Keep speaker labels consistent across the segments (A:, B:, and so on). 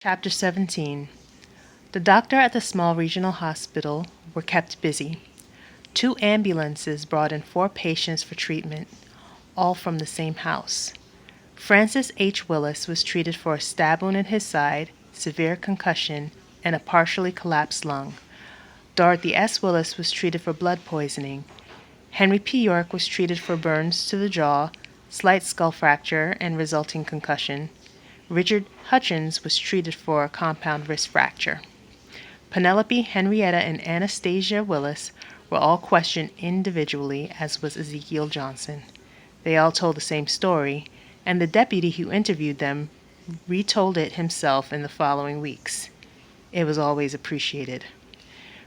A: Chapter 17. The doctor at the small regional hospital were kept busy. 2 ambulances brought in 4 patients for treatment, all from the same house. Francis H. Willis was treated for a stab wound in his side, severe concussion, and a partially collapsed lung. Dorothy S. Willis was treated for blood poisoning. Henry P. York was treated for burns to the jaw, slight skull fracture, and resulting concussion. Richard Hutchins was treated for a compound wrist fracture. Penelope, Henrietta, and Anastasia Willis were all questioned individually, as was Ezekiel Johnson. They all told the same story, and the deputy who interviewed them retold it himself in the following weeks. It was always appreciated.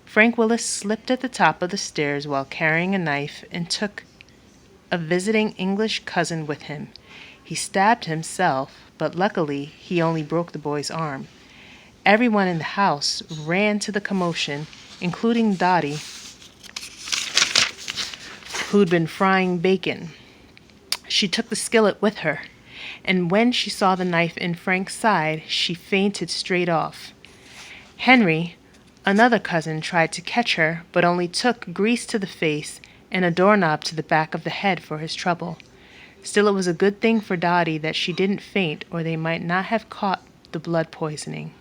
A: Frank Willis slipped at the top of the stairs while carrying a knife and took a visiting English cousin with him. He stabbed himself, but luckily he only broke the boy's arm. Everyone in the house ran to the commotion, including Dottie, who'd been frying bacon. She took the skillet with her, and when she saw the knife in Frank's side, she fainted straight off. Henry, another cousin, tried to catch her, but only took grease to the face and a doorknob to the back of the head for his trouble. Still, it was a good thing for Dottie that she didn't faint, or they might not have caught the blood poisoning.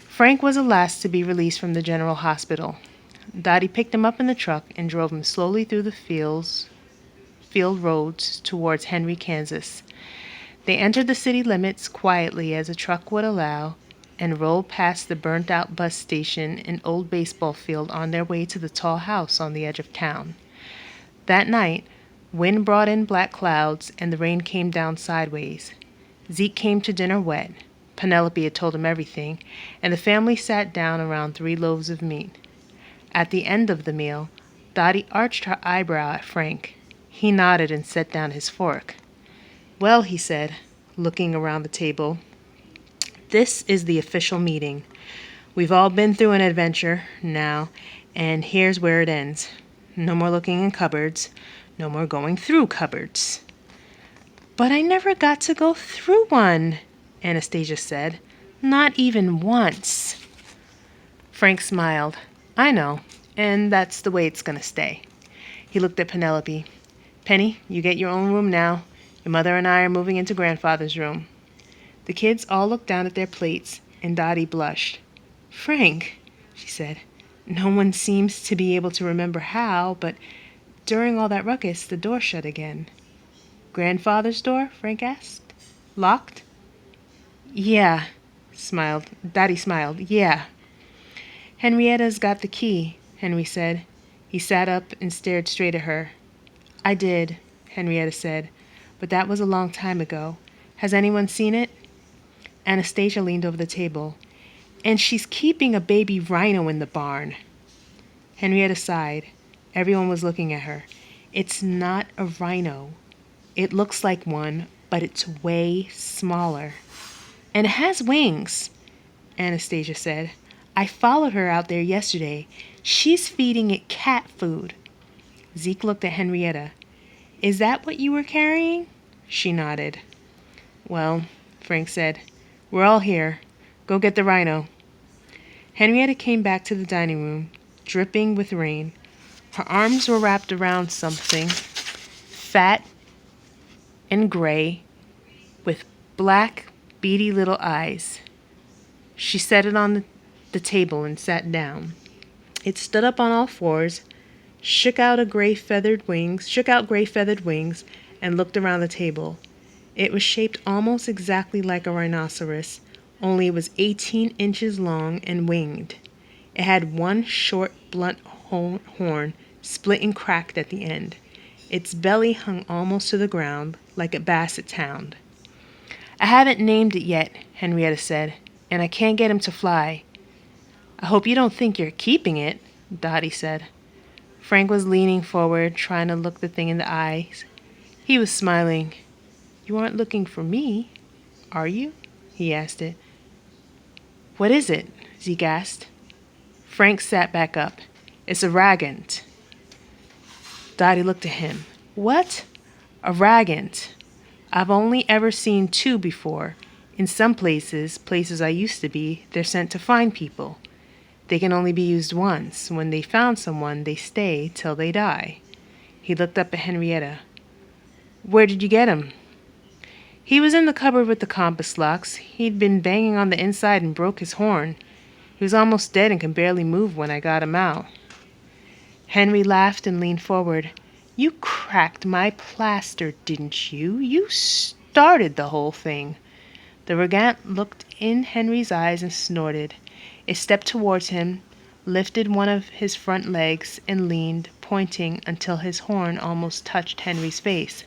A: Frank was the last to be released from the general hospital. Dottie picked him up in the truck and drove him slowly through the field roads towards Henry, Kansas. They entered the city limits quietly as a truck would allow, and rolled past the burnt-out bus station and old baseball field on their way to the tall house on the edge of town. That night, wind brought in black clouds, and the rain came down sideways. Zeke came to dinner wet. Penelope had told him everything, and the family sat down around 3 loaves of meat. At the end of the meal, Dottie arched her eyebrow at Frank. He nodded and set down his fork. "Well," he said, looking around the table, "this is the official meeting. We've all been through an adventure now, and here's where it ends. No more looking in cupboards. No more going through cupboards." "But I never got to go through one," Anastasia said. "Not even once." Frank smiled. "I know, and that's the way it's going to stay." He looked at Penelope. "Penny, you get your own room now. Your mother and I are moving into Grandfather's room." The kids all looked down at their plates, and Dottie blushed. "Frank," she said, "no one seems to be able to remember how, but during all that ruckus, the door shut again." "Grandfather's door?" Frank asked. "Locked?" "Yeah," Dottie smiled. "Yeah." "Henrietta's got the key," Henry said. He sat up and stared straight at her. "I did," Henrietta said, "but that was a long time ago. Has anyone seen it?" Anastasia leaned over the table. "And she's keeping a baby rhino in the barn." Henrietta sighed. Everyone was looking at her. "It's not a rhino. It looks like one, but it's way smaller. And it has wings," Anastasia said. "I followed her out there yesterday. She's feeding it cat food." Zeke looked at Henrietta. "Is that what you were carrying?" She nodded. "Well," Frank said, "we're all here. Go get the rhino." Henrietta came back to the dining room, dripping with rain. Her arms were wrapped around something fat and gray with black, beady little eyes. She set it on the table and sat down. It stood up on all fours, shook out gray feathered wings, and looked around the table. It was shaped almost exactly like a rhinoceros, only it was 18 inches long and winged. It had one short, blunt horn, split and cracked at the end. Its belly hung almost to the ground, like a basset hound. "I haven't named it yet," Henrietta said, "and I can't get him to fly." "I hope you don't think you're keeping it," Dottie said. Frank was leaning forward, trying to look the thing in the eyes. He was smiling. "You aren't looking for me, are you?" he asked it. "What is it?" Zeke asked. Frank sat back up. "It's a ragant." Dottie looked at him. "What? A ragant?" I've only ever seen two before. In some places I used to be, they're sent to find people. They can only be used once. When they found someone, they stay till they die. He looked up at Henrietta. Where did you get him? He was in the cupboard with the compass locks. He'd been banging on the inside and broke his horn. He was almost dead and could barely move when I got him out. Henry laughed and leaned forward. You cracked my plaster, didn't you? You started the whole thing. The Regent looked in Henry's eyes and snorted. It stepped towards him, lifted one of his front legs, and leaned, pointing until his horn almost touched Henry's face.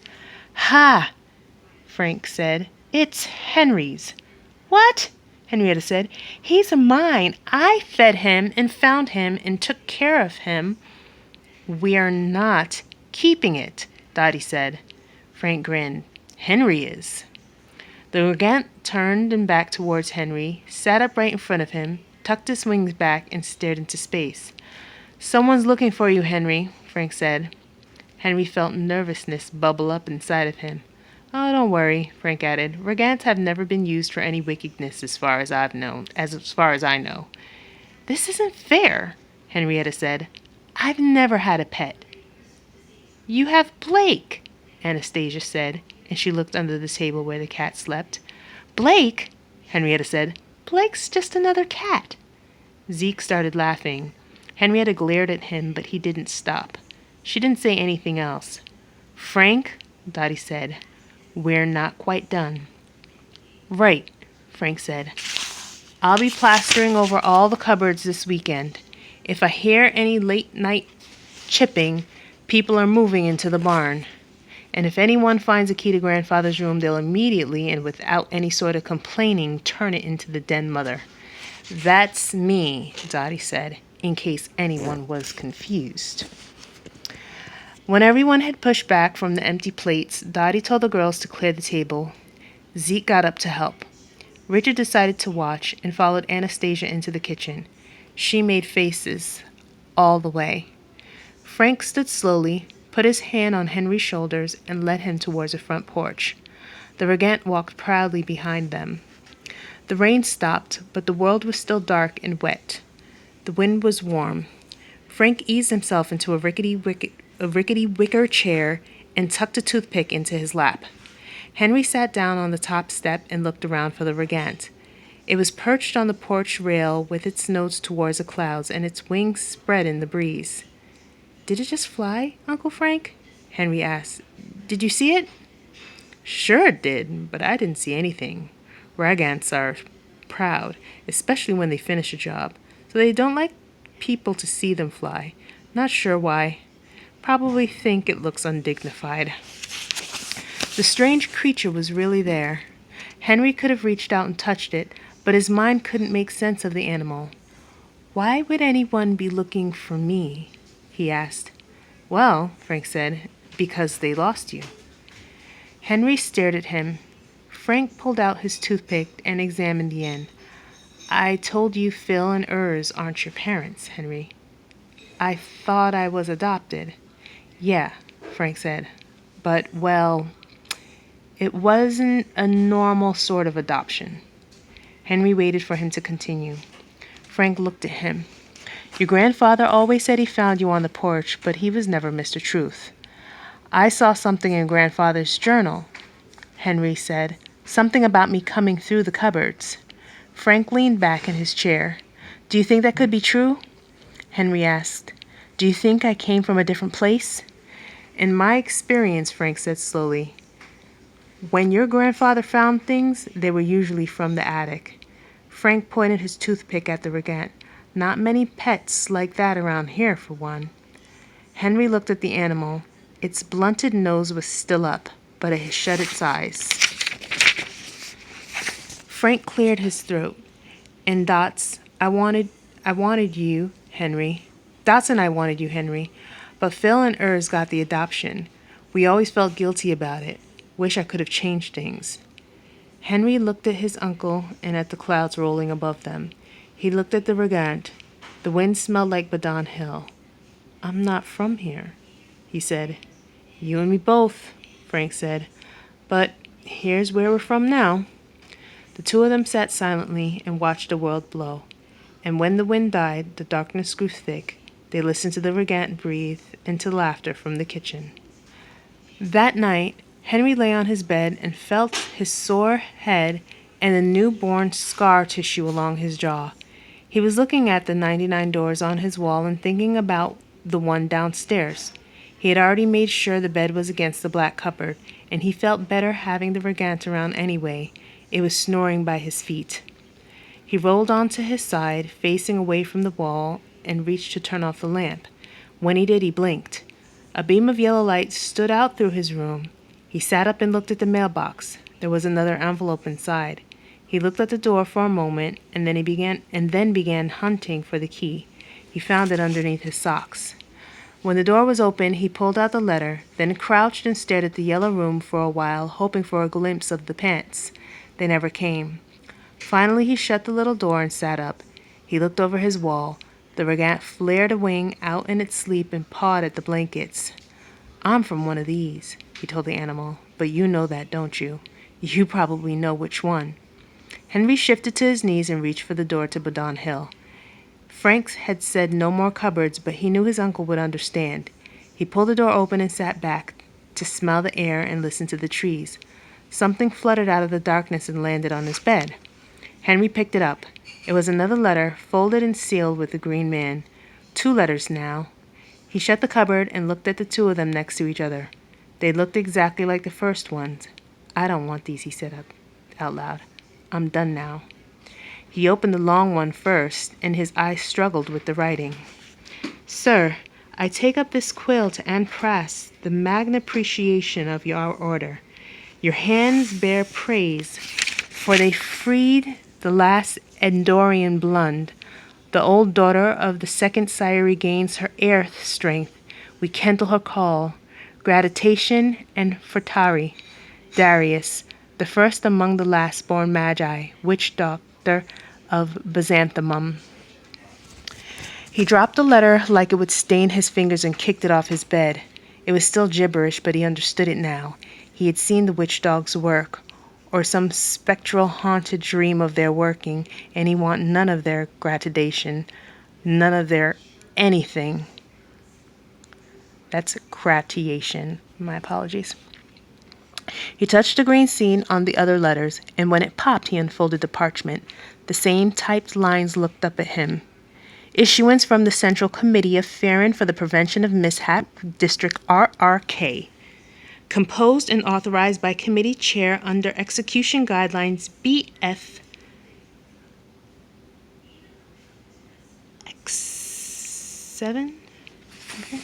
A: Ha! Frank said. It's Henry's. What? Henrietta said. He's mine. I fed him and found him and took care of him. We're not keeping it, Dottie said. Frank grinned. Henry is. The Regent turned and back towards Henry, sat up right in front of him, tucked his wings back, and stared into space. Someone's looking for you, Henry, Frank said. Henry felt nervousness bubble up inside of him. Oh, don't worry, Frank added. Regents have never been used for any wickedness as far as I know. This isn't fair, Henrietta said. I've never had a pet. You have Blake, Anastasia said, and she looked under the table where the cat slept. Blake? Henrietta said. Blake's just another cat. Zeke started laughing. Henrietta glared at him, but he didn't stop. She didn't say anything else. Frank, Dottie said, we're not quite done. Right, Frank said. I'll be plastering over all the cupboards this weekend. If I hear any late-night chipping, people are moving into the barn. And if anyone finds a key to Grandfather's room, they'll immediately and without any sort of complaining turn it into the den mother. That's me, Dottie said, in case anyone was confused. When everyone had pushed back from the empty plates, Dottie told the girls to clear the table. Zeke got up to help. Richard decided to watch and followed Anastasia into the kitchen. She made faces all the way. Frank stood slowly, put his hand on Henry's shoulders, and led him towards the front porch. The Regent walked proudly behind them. The rain stopped, but the world was still dark and wet. The wind was warm. Frank eased himself into a rickety wicker chair and tucked a toothpick into his lap. Henry sat down on the top step and looked around for the Regent. It was perched on the porch rail with its nose towards the clouds and its wings spread in the breeze. Did it just fly, Uncle Frank? Henry asked. Did you see it? Sure it did, but I didn't see anything. Regents are proud, especially when they finish a job, so they don't like people to see them fly. Not sure why. Probably think it looks undignified. The strange creature was really there. Henry could have reached out and touched it, but his mind couldn't make sense of the animal. Why would anyone be looking for me? He asked. Well, Frank said, because they lost you. Henry stared at him. Frank pulled out his toothpick and examined the end. I told you Phil and Urs aren't your parents, Henry. I thought I was adopted. Yeah, Frank said. But, well, it wasn't a normal sort of adoption. Henry waited for him to continue. Frank looked at him. Your grandfather always said he found you on the porch, but he was never Mr. Truth. I saw something in Grandfather's journal, Henry said. Something about me coming through the cupboards. Frank leaned back in his chair. Do you think that could be true? Henry asked. Do you think I came from a different place? In my experience, Frank said slowly, when your grandfather found things, they were usually from the attic. Frank pointed his toothpick at the Regent. Not many pets like that around here, for one. Henry looked at the animal. Its blunted nose was still up, but it had shut its eyes. Frank cleared his throat. And Dots, I wanted you, Henry. Dots and I wanted you, Henry. But Phil and Urs got the adoption. We always felt guilty about it. Wish I could have changed things. Henry looked at his uncle and at the clouds rolling above them. He looked at the Regent. The wind smelled like Badon Hill. I'm not from here, he said. You and me both, Frank said. But here's where we're from now." The two of them sat silently and watched the world blow. And when the wind died, the darkness grew thick. They listened to the Regent breathe and to laughter from the kitchen. That night, Henry lay on his bed and felt his sore head and the newborn scar tissue along his jaw. He was looking at the 99 doors on his wall and thinking about the one downstairs. He had already made sure the bed was against the black cupboard, and he felt better having the Regent around anyway. It was snoring by his feet. He rolled onto his side, facing away from the wall, and reached to turn off the lamp. When he did, he blinked. A beam of yellow light stood out through his room. He sat up and looked at the mailbox. There was another envelope inside. He looked at the door for a moment, and then began hunting for the key. He found it underneath his socks. When the door was open, he pulled out the letter, then crouched and stared at the yellow room for a while, hoping for a glimpse of the pants. They never came. Finally, he shut the little door and sat up. He looked over his wall. The Regent flared a wing out in its sleep and pawed at the blankets. "I'm from one of these," he told the animal, "but you know that, don't you? You probably know which one." Henry shifted to his knees and reached for the door to Badon Hill. Frank had said no more cupboards, but he knew his uncle would understand. He pulled the door open and sat back to smell the air and listen to the trees. Something fluttered out of the darkness and landed on his bed. Henry picked it up. It was another letter, folded and sealed with the green man. 2 letters now. He shut the cupboard and looked at the 2 of them next to each other. They looked exactly like the first ones. "I don't want these," he said out loud. "I'm done now." He opened the long one first, and his eyes struggled with the writing. "Sir, I take up this quill to impress the magna appreciation of your order. Your hands bear praise, for they freed the last Endorian blund. The old daughter of the second sire regains her heir strength. We kindle her call. Gratitation and Furtari. Darius, the first among the last born Magi, witch doctor of Byzantium." He dropped the letter like it would stain his fingers and kicked it off his bed. It was still gibberish, but he understood it now. He had seen the witch dogs work, or some spectral haunted dream of their working, and he wanted none of their gratitation, none of their anything. That's gratiation. My apologies. He touched the green scene on the other letters, and when it popped, he unfolded the parchment. The same typed lines looked up at him. "Issuance from the Central Committee of Farron for the Prevention of Mishap, District RRK. Composed and authorized by Committee Chair under Execution Guidelines BF X7. Okay.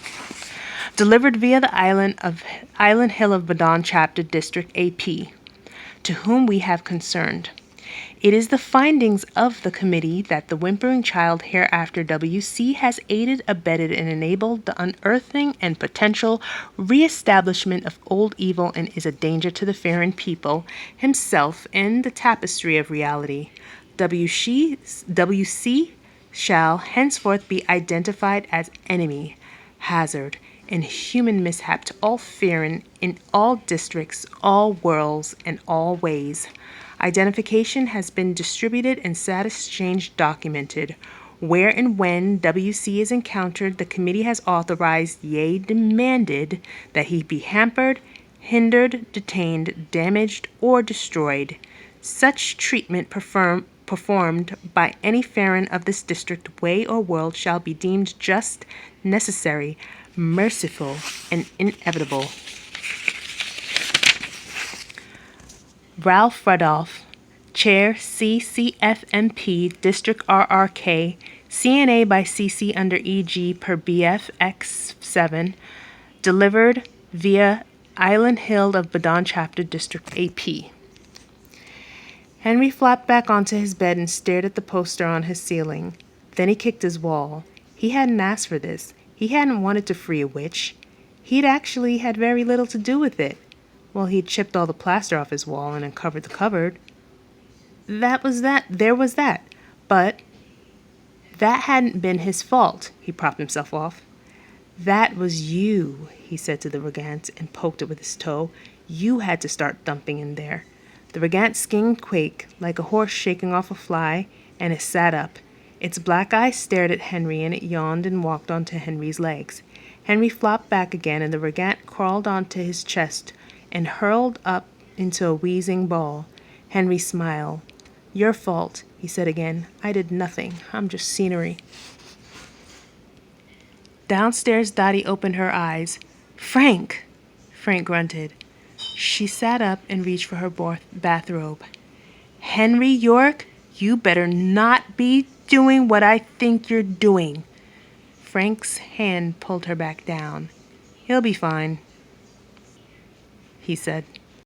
A: Delivered via the Island Hill of Badon Chapter District AP, to whom we have concerned. It is the findings of the committee that the whimpering child hereafter WC has aided, abetted, and enabled the unearthing and potential reestablishment of old evil and is a danger to the Farron people himself and the tapestry of reality. WC shall henceforth be identified as enemy, hazard, and human mishap to all Farron in all districts, all worlds, and all ways. Identification has been distributed and status change documented. Where and when WC is encountered, the committee has authorized, yea, demanded, that he be hampered, hindered, detained, damaged, or destroyed. Such treatment performed by any Farron of this district, way, or world shall be deemed just, necessary, merciful, and inevitable. Ralph Rudolph, Chair CCFMP District RRK, CNA by CC under EG per BFX7, delivered via Island Hill of Badon Chapter District AP. Henry flopped back onto his bed and stared at the poster on his ceiling. Then he kicked his wall. He hadn't asked for this. He hadn't wanted to free a witch. He'd actually had very little to do with it. Well, he'd chipped all the plaster off his wall and uncovered the cupboard. There was that. But that hadn't been his fault. He propped himself off. "That was you," he said to the Regent and poked it with his toe. You had to start thumping in there." The Regant's skin quaked like a horse shaking off a fly, and it sat up. Its black eyes stared at Henry, and it yawned and walked onto Henry's legs. Henry flopped back again, and the Regant crawled onto his chest and hurled up into a wheezing ball. Henry smiled. "Your fault," he said again. "I did nothing. I'm just scenery." Downstairs, Dottie opened her eyes. "Frank!" Frank grunted. She sat up and reached for her bathrobe. "Henry York, you better not be doing what I think you're doing." Frank's hand pulled her back down. "He'll be fine," he said.